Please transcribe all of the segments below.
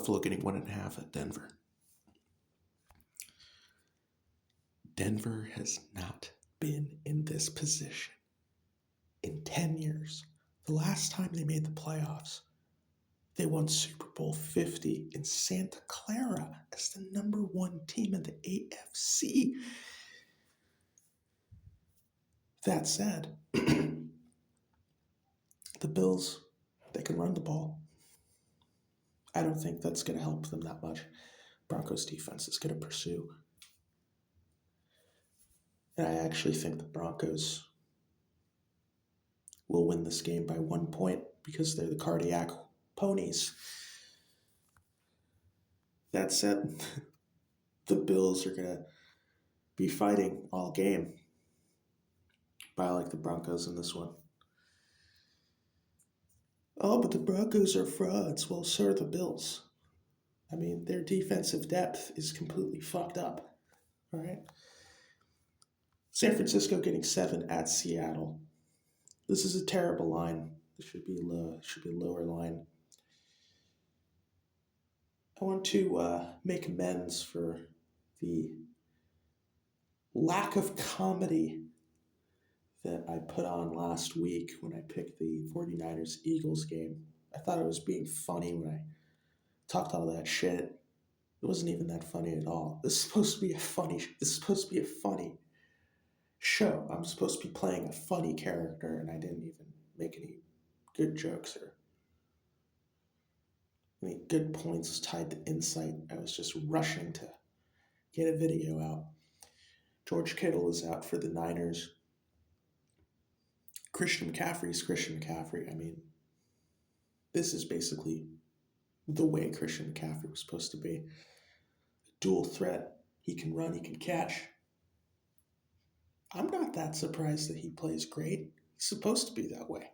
Buffalo getting 1.5 at Denver. Denver has not been in this position in 10 years. The last time they made the playoffs, they won Super Bowl 50 in Santa Clara as the number 1 team in the AFC. That said, the Bills, they can run the ball. I don't think that's going to help them that much. Broncos defense is going to pursue. And I actually think the Broncos will win this game by 1 point because they're the cardiac ponies. That said, the Bills are going to be fighting all game. But I like the Broncos in this one. Oh, but the Broncos are frauds. Well, so are the Bills. I mean, their defensive depth is completely fucked up. All right? San Francisco getting 7 at Seattle. This is a terrible line. This should be a lower line. I want to make amends for the lack of comedy that I put on last week when I picked the 49ers-Eagles game. I thought I was being funny when I talked all that shit. It wasn't even that funny at all. This is supposed to be a funny show. I'm supposed to be playing a funny character, and I didn't even make any good jokes or any good points tied to insight. I was just rushing to get a video out. George Kittle is out for the Niners. Christian McCaffrey. I mean, this is basically the way Christian McCaffrey was supposed to be. A dual threat. He can run, he can catch. I'm not that surprised that he plays great. He's supposed to be that way.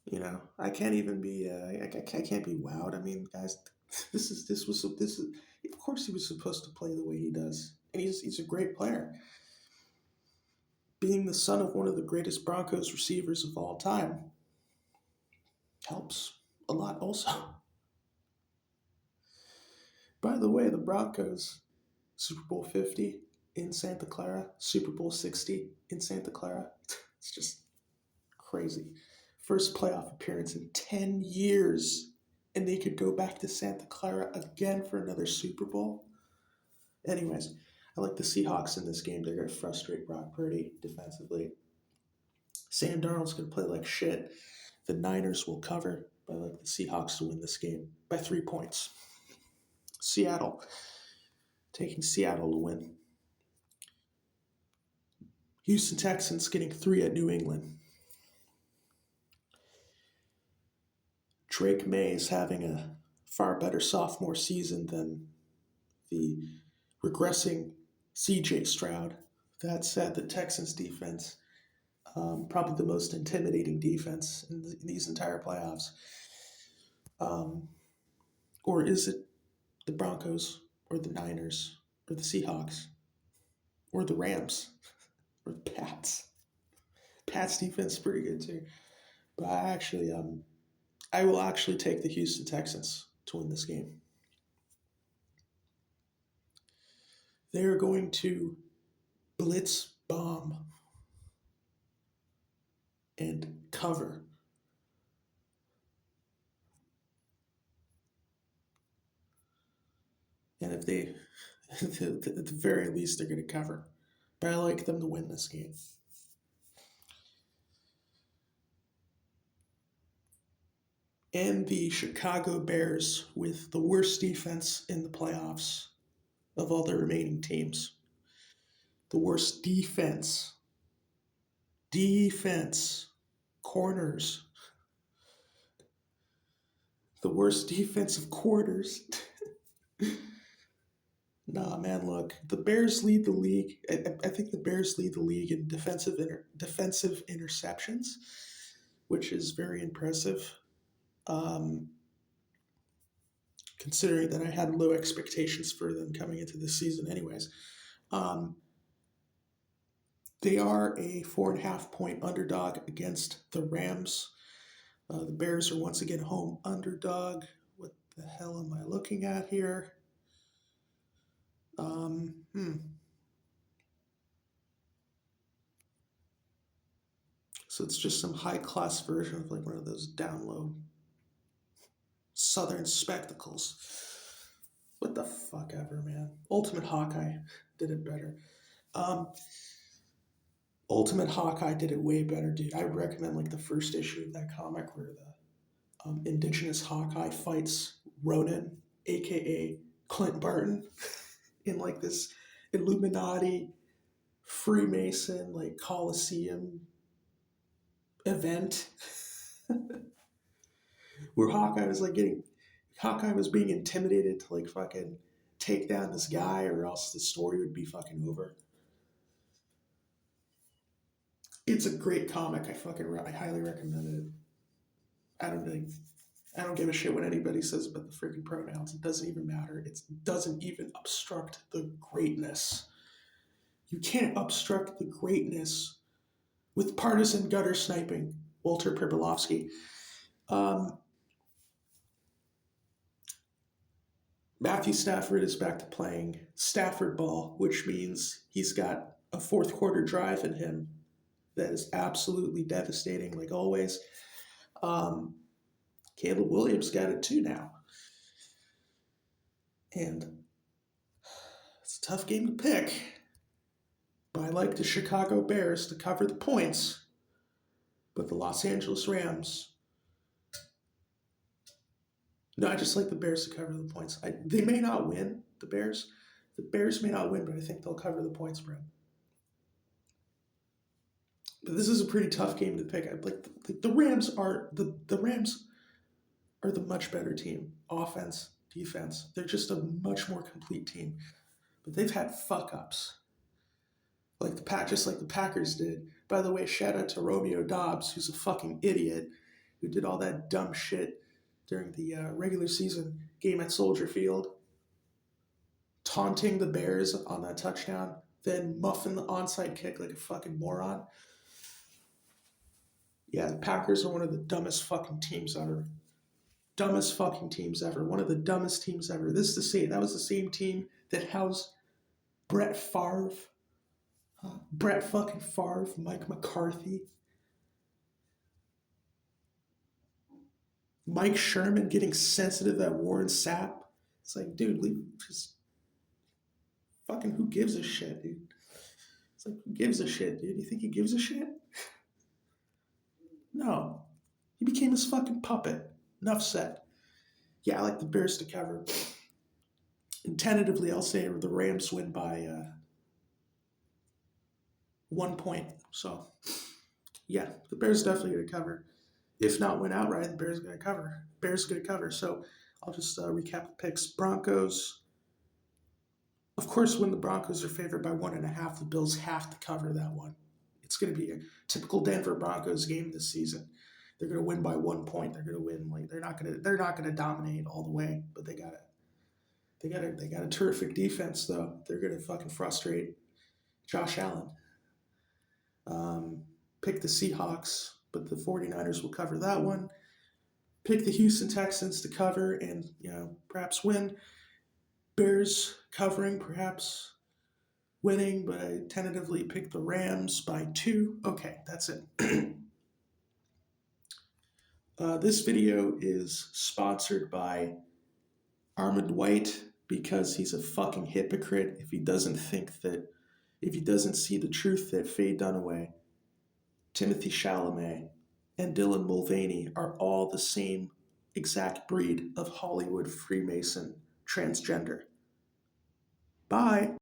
You know, I can't even be. I can't be wowed. I mean, guys, this is. Of course, he was supposed to play the way he does, and he's a great player. Being the son of one of the greatest Broncos receivers of all time helps a lot. Also, by the way, the Broncos Super Bowl 50 in Santa Clara, Super Bowl 60 in Santa Clara. It's just crazy. First playoff appearance in 10 years, and they could go back to Santa Clara again for another Super Bowl. Anyways, I like the Seahawks in this game. They're going to frustrate Brock Purdy defensively. Sam Darnold's going to play like shit. The Niners will cover, but I like the Seahawks to win this game by 3 points. Seattle. Taking Seattle to win. Houston Texans getting 3 at New England. Drake May is having a far better sophomore season than the regressing CJ Stroud. That said, the Texans defense, probably the most intimidating defense in these entire playoffs. Or is it the Broncos or the Niners or the Seahawks or the Rams or the Pats? Pats defense is pretty good too. But I will actually take the Houston Texans to win this game. They are going to blitz bomb and cover. And if they, at the very least, they're going to cover. But I like them to win this game. And the Chicago Bears with the worst defense in the playoffs of all the remaining teams. The worst defense. Corners. The worst defensive quarters. Nah, man, look. The Bears lead the league. I think the Bears lead the league in defensive interceptions, which is very impressive. Considering that I had low expectations for them coming into this season anyways. They are a 4.5 point underdog against the Rams. The Bears are once again home underdog. What the hell am I looking at here? Um, hmm. So it's just some high class version of like one of those down low Southern spectacles. What the fuck ever, man. Ultimate Hawkeye did it better. Um, Ultimate Hawkeye did it way better, dude. I would recommend like the first issue of that comic where the indigenous Hawkeye fights Ronin, aka Clint Barton, in like this Illuminati Freemason like Coliseum event where Hawkeye was being intimidated to like fucking take down this guy or else the story would be fucking over. It's a great comic. I highly recommend it. I don't really I don't give a shit what anybody says about the freaking pronouns. It doesn't even matter. It doesn't even obstruct the greatness. You can't obstruct the greatness with partisan gutter sniping. Walter Pribilovsky. Um, Matthew Stafford is back to playing Stafford ball, which means he's got a fourth quarter drive in him that is absolutely devastating, like always. Um, Caleb Williams got it too now. And it's a tough game to pick. But I like the Chicago Bears to cover the points. But the Los Angeles Rams, no, I just like the Bears to cover the points. They may not win, the Bears. The Bears may not win, but I think they'll cover the point spread. But this is a pretty tough game to pick. The Rams are the Rams are the much better team, offense, defense. They're just a much more complete team. But they've had fuck ups, just like the Packers did. By the way, shout out to Romeo Dobbs, who's a fucking idiot, who did all that dumb shit during the regular season game at Soldier Field, taunting the Bears on that touchdown, then muffing the onside kick like a fucking moron. Yeah, the Packers are one of the dumbest fucking teams ever. Dumbest fucking teams ever. One of the dumbest teams ever. This is the same. That was the same team that housed Brett Favre, Brett fucking Favre, Mike McCarthy, Mike Sherman getting sensitive at Warren Sapp. It's like, dude, just fucking who gives a shit, dude? It's like, who gives a shit, dude? You think he gives a shit? No. He became his fucking puppet. Enough said. Yeah, I like the Bears to cover. And tentatively, I'll say the Rams win by 1 point. So, yeah, the Bears definitely going to cover. If not win outright, the Bears are going to cover. Bears are going to cover. So, I'll just recap the picks. Broncos. Of course, when the Broncos are favored by 1.5, the Bills have to cover that one. It's going to be a typical Denver Broncos game this season. They're going to win by 1 point. They're going to win they're not going to dominate all the way, but they got a terrific defense though. They're going to fucking frustrate Josh Allen. Pick the Seahawks, but the 49ers will cover that one. Pick the Houston Texans to cover and perhaps win. Bears covering, perhaps winning, but I tentatively picked the Rams by 2. Okay, that's it. This video is sponsored by Armand White because he's a fucking hypocrite if he doesn't see the truth that Faye Dunaway, Timothy Chalamet, and Dylan Mulvaney are all the same exact breed of Hollywood Freemason transgender. Bye.